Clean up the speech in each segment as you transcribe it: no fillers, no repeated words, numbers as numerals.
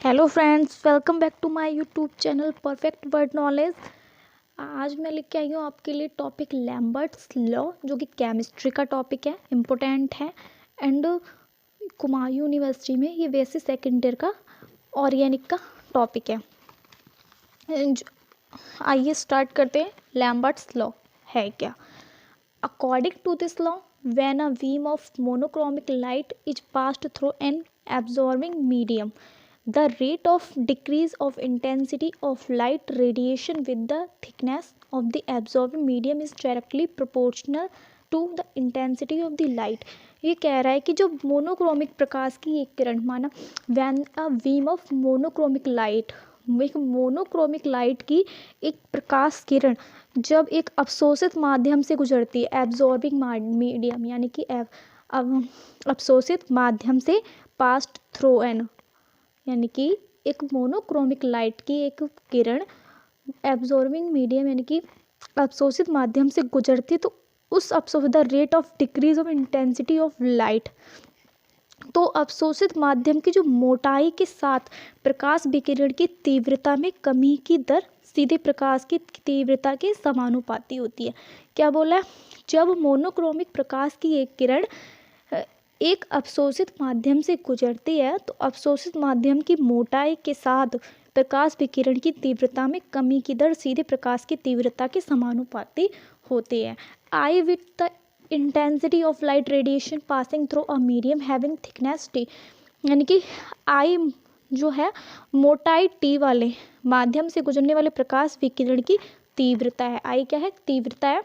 Hello friends, welcome back to my YouTube channel Perfect Word Knowledge. आज मैं लेके आई हूँ आपके लिए टॉपिक लैम्बर्ट्स लॉ, जो कि केमिस्ट्री का टॉपिक है, इम्पोर्टेंट है। एंड कुमायूं यूनिवर्सिटी में ये वैसे सेकेंड ईयर का ऑर्गेनिक का टॉपिक है। आइए स्टार्ट करते हैं। लैम्बर्ट्स लॉ है क्या? According to this law, when a beam of monochromic light is passed through an absorbing medium, the rate of decrease of intensity of light radiation with the thickness of the absorbing medium is directly proportional to the intensity of the light। ये कह रहा है कि जो monochromic प्रकाश की एक किरण, माना when a beam of monochromic light, एक मोनोक्रोमिक लाइट की एक प्रकाश किरण जब एक अवशोषित माध्यम से गुजरती है, एब्जॉर्बिंग मीडियम यानी कि अवशोषित माध्यम से पास्ट थ्रू एन, यानी कि एक मोनोक्रोमिक लाइट की एक किरण एब्जॉर्बिंग मीडियम यानी कि अवशोषित माध्यम से गुजरती, तो उस अवशोषित the rate of decrease of intensity of light, तो अवशोषित माध्यम की जो मोटाई के साथ प्रकाश विकिरण की तीव्रता में कमी की दर सीधे प्रकाश की तीव्रता के समानुपाती होती है। क्या बोला है? जब मोनोक्रोमिक प्रकाश की एक किरण एक अवशोषित माध्यम से गुजरती है, तो अवशोषित माध्यम की मोटाई के साथ प्रकाश विकिरण की तीव्रता में कमी की दर सीधे प्रकाश की तीव्रता के समानुपाती होती है। आई with the intensity of light radiation passing through a medium having thickness T, यानी कि आई जो है मोटाई टी वाले माध्यम से गुजरने वाले प्रकाश विकिरण की तीव्रता है। आई क्या है? तीव्रता है।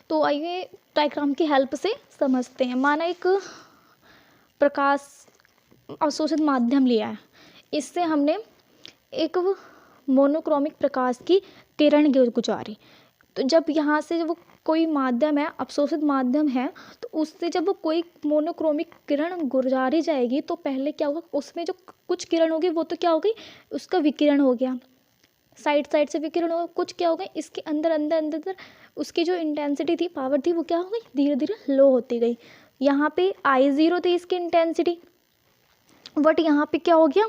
तो आइए डायग्राम की हेल्प से समझते हैं। माना एक प्रकाश अवशोषित माध्यम लिया है, इससे हमने एक मोनोक्रोमिक प्रकाश की किरण गुजारी। तो जब यहाँ से जब वो कोई माध्यम है, अवशोषित माध्यम है, तो उससे जब वो कोई मोनोक्रोमिक किरण गुजारी जाएगी, तो पहले क्या होगा, उसमें जो कुछ किरण होगी वो तो क्या हो गई, उसका विकिरण हो गया, साइड साइड से विकिरण होगा। कुछ क्या हो गई, इसके अंदर अंदर अंदर उसकी जो इंटेंसिटी थी, पावर थी, वो क्या हो गई, धीरे धीरे लो होती गई। यहाँ पे I0 थी इसकी इंटेंसिटी, बट यहाँ पे क्या हो गया,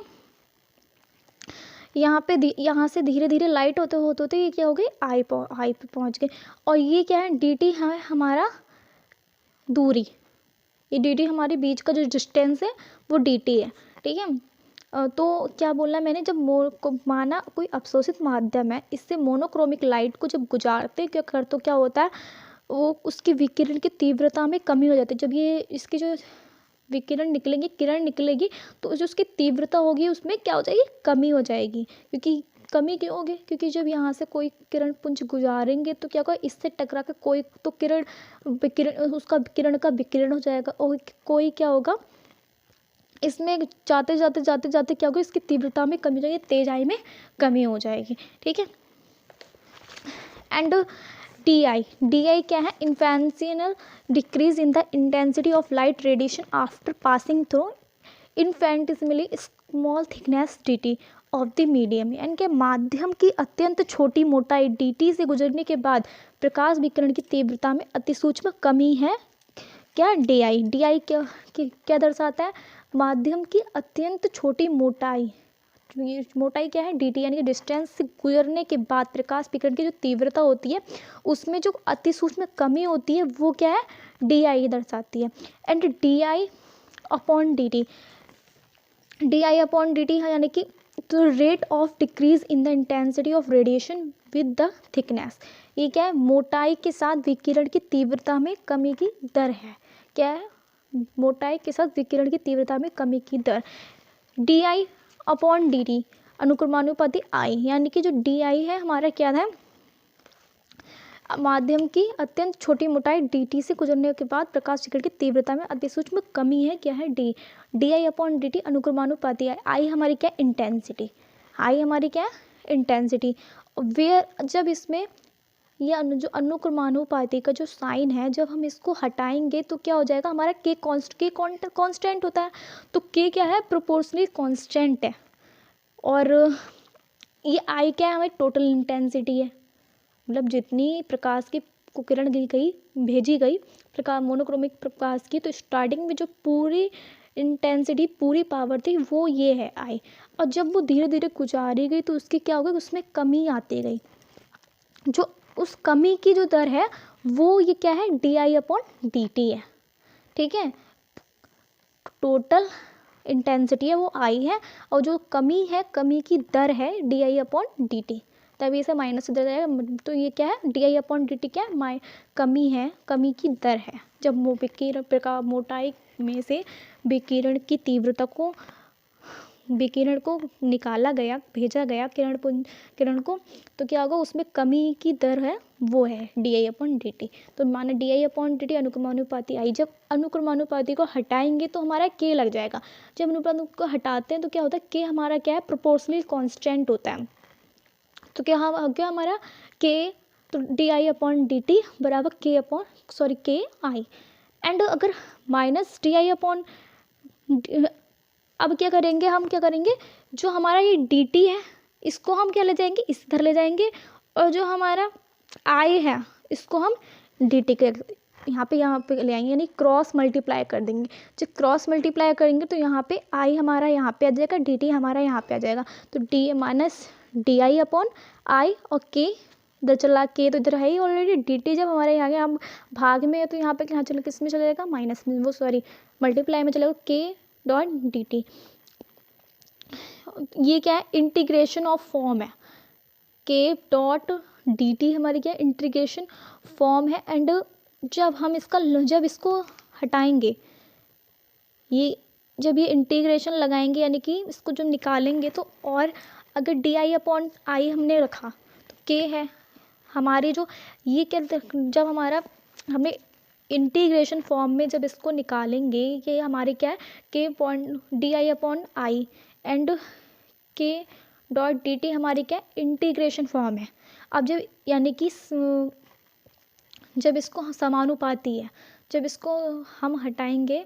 यहाँ से धीरे धीरे लाइट होते होते होते ये क्या हो गई, आई पे पहुँच गए। और ये क्या है, dt है हमारा दूरी, ये dt हमारे बीच का जो डिस्टेंस है वो dt है, ठीक है। तो क्या बोलना मैंने, जब माना कोई अवशोषित माध्यम है, इससे मोनोक्रोमिक लाइट को जब गुजारते तो क्या होता है, वो उसकी विकिरण की तीव्रता में कमी हो जाती है। जब ये इसकी जो विकिरण निकलेंगी, किरण निकलेगी, तो जो उसकी तीव्रता होगी उसमें क्या हो जाएगी, कमी हो जाएगी। क्योंकि कमी क्यों होगी, क्योंकि जब यहाँ से कोई किरण पुंज गुजारेंगे तो क्या होगा, इससे टकरा कर कोई तो विकिरण उसका किरण का विकिरण हो जाएगा, और कोई क्या होगा, इसमें जाते जाते जाते जाते क्या होगा, इसकी तीव्रता में कमी हो जाएगी, तेजाई में कमी हो जाएगी, ठीक है। एंड डी क्या है, infinitesimal decrease in the intensity of light radiation after passing through infinitesimally small thickness dt of the medium, यानी कि माध्यम की अत्यंत छोटी मोटाई dt से गुजरने के बाद प्रकाश विकिरण की तीव्रता में अतिसूक्ष्म कमी है क्या, डी क्या दर्शाता है, माध्यम की अत्यंत छोटी मोटाई, मोटाई क्या है, dt, यानी कि डिस्टेंस से गुजरने के बाद प्रकाश विकिरण की जो तीव्रता होती है उसमें जो अतिसूक्ष्म कमी होती है वो क्या है, di दर्शाती है। एंड di अपॉन dt, है, यानी कि तो rate of decrease in the intensity of radiation with the thickness, ये क्या है, मोटाई के साथ विकिरण की तीव्रता में कमी की दर है। क्या है, मोटाई के साथ विकिरण की तीव्रता में कमी की दर, D I upon D T अनुक्रमानुपाती आई, यानी कि जो डी आई है हमारा क्या है, माध्यम की अत्यंत छोटी मोटाई dt से गुजरने के बाद प्रकाश विकिरण की तीव्रता में अतिसूक्ष्म कमी है, क्या है, D I upon D T अनुक्रमानुपाती है। आई हमारी क्या, इंटेंसिटी, आई हमारी क्या है, इंटेंसिटी। वेयर जब इसमें यह जो अनुक्रमानुपाती का जो साइन है, जब हम इसको हटाएंगे तो क्या हो जाएगा, हमारा के कांस्टेंट होता है, तो के क्या है, प्रोपोर्शनली कांस्टेंट है। और ये आई क्या है, हमारी टोटल इंटेंसिटी है, मतलब जितनी प्रकाश की किरण भेजी गई प्रकाश मोनोक्रोमिक प्रकाश की, तो स्टार्टिंग में जो पूरी इंटेंसिटी पूरी पावर थी वो ये है आई। और जब वो धीरे धीरे गुजारी गई तो उसकी क्या हो गई, उसमें कमी आती गई। जो उस कमी की जो दर है वो ये क्या है, D I upon D T है। ठीक है, टोटल इंटेंसिटी है वो आई है, और जो कमी है, कमी की दर है D I upon D T. तभी इसे माइनस से दे जाएगा, तो ये क्या है, D I upon D T क्या है, कमी है, कमी की दर है। जब विकिरण प्रकाश मोटाई में से विकिरण की तीव्रता को, विकिरण को निकाला गया, भेजा गया किरण को, तो क्या होगा, उसमें कमी की दर है वो है D I upon D T. तो माना D I upon D T अनुक्रमानुपाती आई। जब अनुक्रमानुपाती को हटाएंगे तो हमारा के लग जाएगा। जब अनुक्रमानुपाती को हटाते हैं तो क्या होता है, के हमारा क्या है, प्रोपोर्शनल कांस्टेंट होता है। तो क्या हमारा के, तो D I upon D T बराबर के अपॉन के आई। एंड अगर माइनस डी आई अपॉन, अब क्या करेंगे, हम क्या करेंगे, जो हमारा ये डी टी है इसको हम क्या ले जाएंगे, इस इधर ले जाएंगे, और जो हमारा आई है इसको हम डी टी के यहाँ पे ले आएंगे, यानी क्रॉस मल्टीप्लाई कर देंगे। जब क्रॉस मल्टीप्लाई करेंगे तो यहाँ पे आई हमारा यहाँ पे आ जाएगा, डी टी हमारा यहाँ पे आ जाएगा। तो D minus D I upon I, और के इधर चला, के तो इधर है ही ऑलरेडी, डी टी जब हमारे यहाँ हम भाग में है तो यहाँ पे क्या चले, किस में चला जाएगा, माइनस में, वो सॉरी मल्टीप्लाई में चलेगा, के डॉट डी टी। ये क्या है, इंटीग्रेशन ऑफ फॉर्म है, के डॉट डी टी हमारी क्या इंटीग्रेशन फॉर्म है। एंड जब हम जब इसको हटाएंगे, ये जब ये इंटीग्रेशन लगाएंगे यानी कि इसको जब निकालेंगे तो, और अगर डी आई अपॉन आई हमने रखा तो के है हमारी जो, ये क्या, जब हमारा हमने इंटीग्रेशन फॉर्म में जब इसको निकालेंगे, ये हमारे क्या है, के point D I upon I and के डॉट डी टी हमारी क्या इंटीग्रेशन फॉर्म है। अब जब यानी कि जब इसको समानुपाती है, जब इसको हम हटाएंगे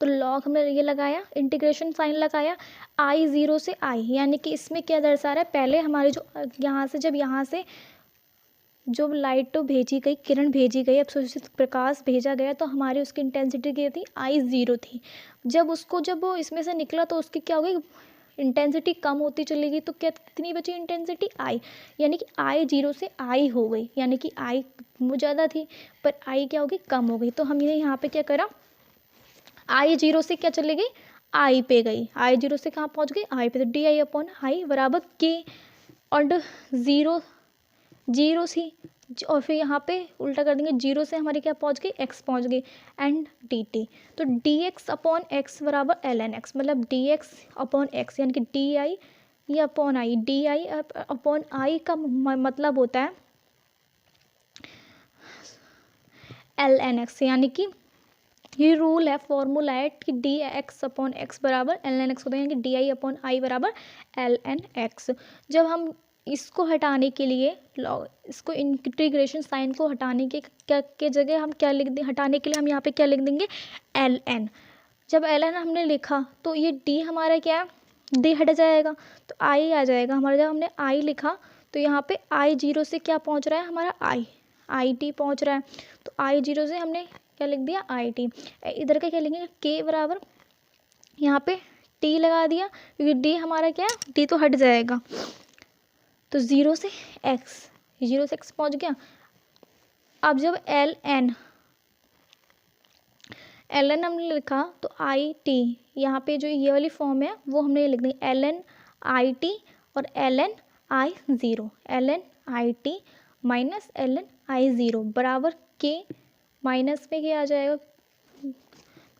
तो लॉग हमने ये लगाया, इंटीग्रेशन साइन लगाया, आई ज़ीरो से आई, यानी कि इसमें क्या दर्शा रहा है, पहले हमारे जो यहाँ से, जब यहाँ से जो लाइट तो भेजी गई, किरण भेजी गई, अवशोषित प्रकाश भेजा गया, तो हमारी उसकी इंटेंसिटी क्या थी, आई ज़ीरो थी। जब वो इसमें से निकला तो उसकी क्या हो गई, इंटेंसिटी कम होती चली गई, तो क्या कितनी बची इंटेंसिटी, आई, यानी कि आई ज़ीरो से आई हो गई, यानी कि आई वो ज़्यादा थी पर आई क्या हो गई, कम हो गई। तो हमने यहाँ पे क्या करा, आई जीरो से क्या चली गई, आई पे गई, आई जीरो से कहाँ पहुँच गई, आई पे, तो डी आई अपॉन आई बराबर के, और जीरो थी, और फिर यहाँ पे उल्टा कर देंगे, जीरो से हमारी क्या पहुँच गई, एक्स पहुँच गई, एंड डी टी। तो डी एक्स अपॉन एक्स बराबर एल एन एक्स, मतलब डी एक्स अपॉन एक्स, यानी कि डी आई या upon I, D I upon I का मतलब होता है एल एन एक्स, यानी कि ये रूल है, फॉर्मूला है कि डी एक्स अपॉन एक्स बराबर एल एन एक्स होता है, यानी कि डी आई अपॉन आई बराबर एल एन एक्स। जब हम इसको हटाने के लिए, इसको इंटीग्रेशन साइन को हटाने के जगह हम क्या लिख दें, हटाने के लिए हम यहाँ पे क्या लिख देंगे, एल एन। जब एल एन हमने लिखा तो ये डी हमारा क्या है, डी हट जाएगा तो आई आ जाएगा हमारा। जब हमने आई लिखा तो यहाँ पे आई जीरो से क्या पहुँच रहा है हमारा, आई टी पहुँच रहा है, तो आई जीरो से हमने क्या लिख दिया, आई टी। इधर का क्या लिखेंगे, के बराबर यहाँ पे टी लगा दिया, क्योंकि डी हमारा क्या है, डी तो हट जाएगा, तो ज़ीरो से एक्स पहुँच गया। अब जब एल एन हमने लिखा तो आई टी, यहाँ पे जो ये वाली फॉर्म है वो हमने लिख दी, एल एन आई टी और L N I zero, L N I T minus L N I zero बराबर के, माइनस में क्या आ जाएगा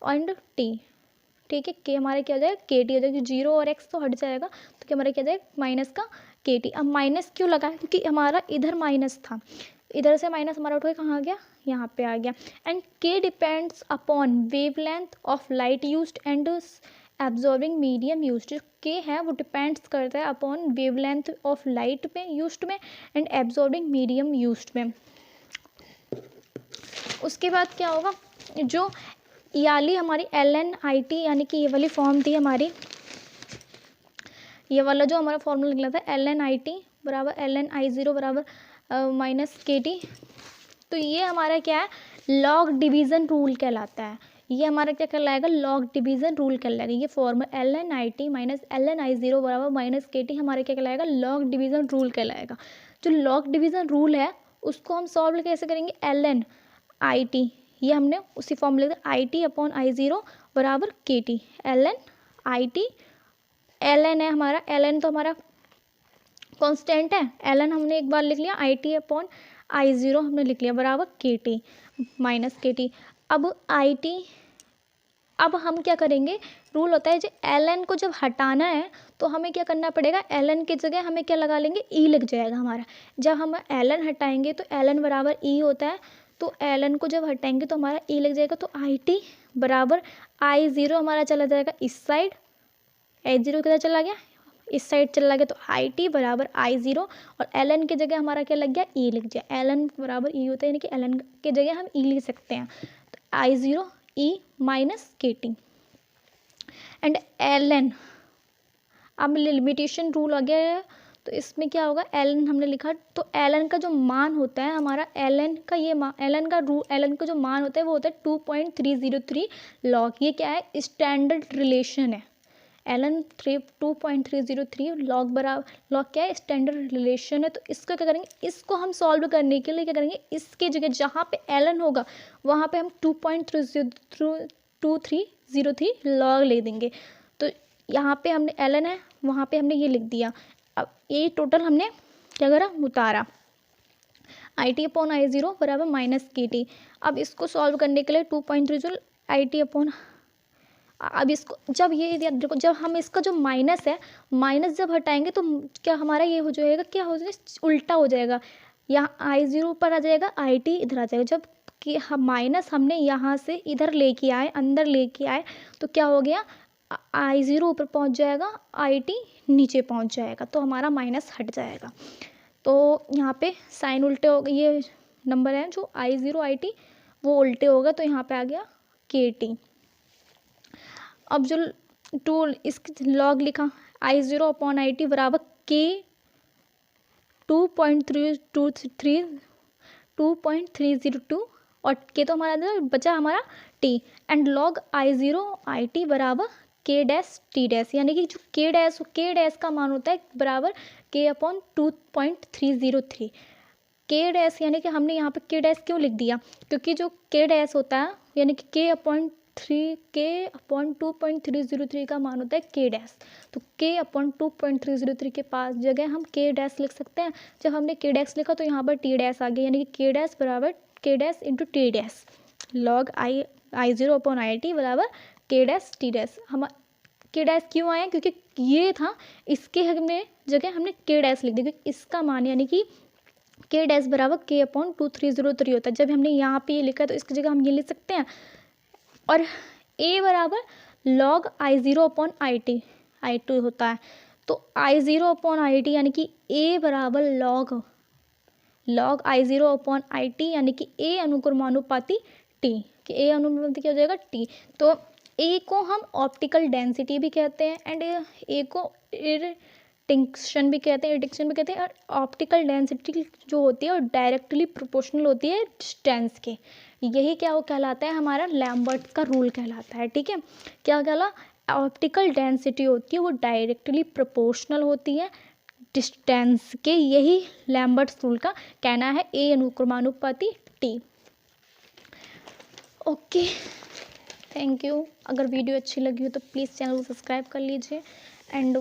एंड टी। ठीक है, के हमारे क्या हो जाएगा, के टी हो जाएगा, जीरो और एक्स तो हट जाएगा, तो क्या हमारा क्या जाएगा, माइनस का के टी। अब माइनस क्यों लगा, क्योंकि हमारा इधर माइनस था, इधर से माइनस हमारा उठ के कहाँ आ गया, यहाँ पे आ गया। एंड के depends upon wavelength of light used and absorbing medium used. जो के है वो डिपेंड्स करता है अपॉन वेवलेंथ ऑफ लाइट पे यूज्ड में एंड एब्जॉर्बिंग मीडियम यूज्ड में। उसके बाद क्या होगा, जो याली हमारी एल एन आई टी, यानी कि ये वाली फॉर्म थी हमारी, ये वाला जो हमारा फॉर्मूला निकला था एल एन आई टी बराबर एल एन आई ज़ीरो बराबर माइनस के टी, तो ये हमारा क्या है, लॉग डिवीज़न रूल कहलाता है। ये हमारा क्या कहलाएगा, लॉग डिवीज़न रूल कहलाएगा। ये फॉर्मूला ln(IT) माइनस ln(I0) बराबर माइनस KT हमारे क्या कहलाएगा, लॉग डिवीज़न रूल कहलाएगा। जो लॉग डिवीज़न रूल है उसको हम सॉल्व कैसे करेंगे, ln(IT), ये हमने उसी फॉर्मूले में IT/I0 बराबर KT। ln(IT), ln है हमारा, ln तो हमारा कांस्टेंट है, ln हमने एक बार लिख लिया, IT/I0 हमने लिख लिया बराबर KT माइनस KT। अब हम क्या करेंगे, रूल होता है जो ln को जब हटाना है तो हमें क्या करना पड़ेगा, ln की जगह हमें क्या लगा लेंगे, e लग जाएगा हमारा। जब हम ln हटाएंगे तो ln बराबर e होता है, तो ln को जब हटाएंगे तो हमारा e लग जाएगा। तो IT बराबर I0 हमारा चला जाएगा इस साइड, I0 किधर चला गया, इस साइड चला गया, तो IT बराबर I0 और ln की जगह हमारा क्या लग गया, e लग गया। ln बराबर e होता है, यानी कि ln की जगह हम e लिख सकते हैं। तो I0 e minus KT and ln, अब लिमिटेशन रूल आ गया है, तो इसमें क्या होगा, ln हमने लिखा, तो ln का जो मान होता है हमारा, ln का ये ln का जो मान होता है वो होता है 2.303 लॉग। ये क्या है, स्टैंडर्ड रिलेशन है। ln 2.303 लॉग बराबर, लॉग क्या है, स्टैंडर्ड रिलेशन है। तो इसको क्या करेंगे, इसको हम सॉल्व करने के लिए क्या करेंगे, इसके जगह जहाँ पे ln होगा वहाँ पे हम 2.303 लॉग ले देंगे। तो यहाँ पे हमने ln है, वहाँ पे हमने ये लिख दिया। अब ये टोटल हमने क्या करा, उतारा, IT/I0 बराबर माइनस KT। अब इसको सॉल्व करने के लिए 2.30 IT/, अब इसको जब ये देखो, जब हम इसका जो माइनस है, माइनस जब हटाएंगे तो क्या हमारा ये हो जाएगा, क्या हो जाएगा, उल्टा हो जाएगा। यहाँ I0 ऊपर आ जाएगा, IT इधर आ जाएगा। जब कि हम माइनस हमने यहाँ से इधर लेके आए, अंदर लेके आए, तो क्या हो गया, I0 ऊपर पहुँच जाएगा, IT नीचे पहुँच जाएगा, तो हमारा माइनस हट जाएगा। तो यहाँ पे साइन उल्टे हो गए, ये नंबर है जो I0 IT वो उल्टे होगा, तो यहाँ पे आ गया KT। अब जो टूल इसकी लॉग लिखा, I0/IT बराबर K 2.302 और K तो हमारा बचा हमारा T एंड लॉग I0/IT बराबर K'(T'), यानी कि जो K' का मान होता है बराबर K/2.303। K' यानी कि हमने यहाँ पे K' क्यों लिख दिया, क्योंकि जो K' होता है यानी कि K/2.303 का मान होता है K', तो K/2.303 के पास जगह हम K' लिख सकते हैं। जब हमने K' लिखा तो यहाँ पर T' आ गया, यानी कि K' बराबर K' into T', log I0/IT बराबर K'(T'). हम K' क्यों आया, क्योंकि ये था, इसके हमने जगह हमने K' लिख दिया, क्योंकि इसका मान यानी कि K' बराबर K/2303 होता है। जब हमने यहाँ पे ये लिखा है तो इसकी जगह हम ये लिख सकते हैं। और A बराबर लॉग I0/IT होता है, तो I0/IT यानी कि A बराबर लॉग I0/IT यानी कि A अनुक्रमानुपाती T, कि A अनुक्रमानुपाती क्या हो जाएगा, T। तो A को हम ऑप्टिकल डेंसिटी भी कहते हैं एंड A को इरिटेंशन भी कहते हैं, और ऑप्टिकल डेंसिटी जो होती है वो डायरेक्टली प्रोपोर्शनल होती है डिस्टेंस के। यही क्या वो कहलाता है, हमारा लैम्बर्ट का रूल कहलाता है। ठीक है, क्या कहला, ऑप्टिकल डेंसिटी होती है वो डायरेक्टली प्रोपोर्शनल होती है डिस्टेंस के, यही लैम्बर्ट रूल का कहना है, A अनुक्रमानुपाती T। Okay, thank you. अगर वीडियो अच्छी लगी हो तो प्लीज़ चैनल को सब्सक्राइब कर लीजिए एंड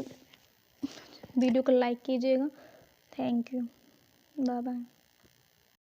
वीडियो को लाइक कीजिएगा। Thank you, bye bye.